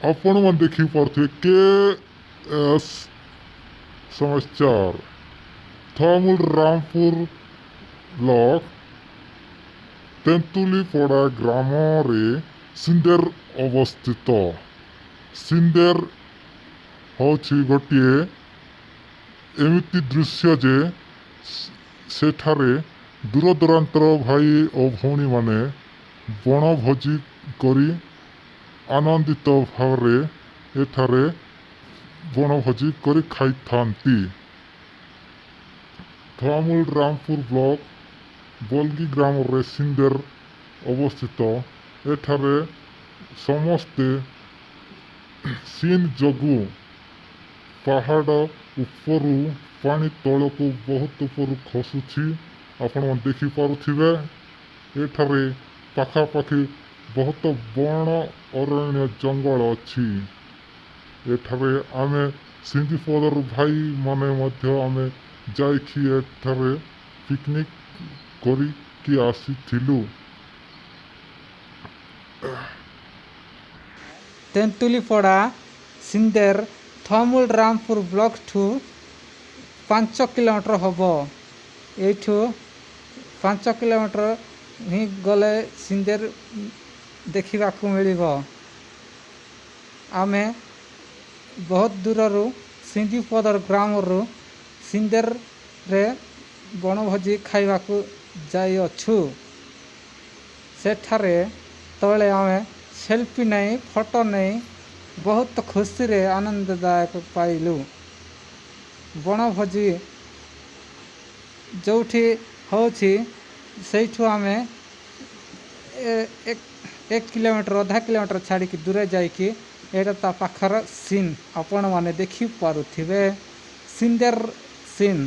आपण मन देखी पार्थे के एस समाचार थामुल रामपुर ब्लॉक तेंतुलीपड़ा ग्राम रे सिंदेर अवस्थित। सिंदेर होछि गोटे एमिति दृश्य जे सेठारे दूरदूरांतर भाई और भौणी माने बनभोजी करी आनंदित भावरे एठारे बनभोजी करी खाई थांती। थामुल रामपुर ब्लॉक बलगी ग्राम रे सिंदेर अवस्थित। एठारे समस्ते सीन जगु पहाड़ उपरू पानी तलकू बहुत उपरू खसुची आपण देखी पारुथिबे। एठारे पाखापाखि बहुत बण अरण्य जंगल अच्छी। एठारे आमे सिंधीपदर भाई माने मध्य आमे जाइखी एठारे पिकनिक करी कि आसीथिलु। तेंतुलीपड़ा सिंदेर थामुल रामपुर ब्लॉक ठू 5 किलोमीटर हम। यू 5 किलोमीटर ही गले सिंदेर देखा मिल। आमे बहुत दूर सिंधीपदर ग्राम रु सिंदेर रे बनभोजी खाइबा जाइछु। सेठारे तले आमे सेल्फी नहीं फोटो नहीं बहुत खुशी रे आनंददायक पाइलु। बनभोजी जोठी होछि सेठू आमे 1 किलोमीटर आधा किलोमीटर छाड़ी की दूरे जाइकी एटा ता पाखर सीन आपण माने देखि पारुथिबे। सिंदेर सीन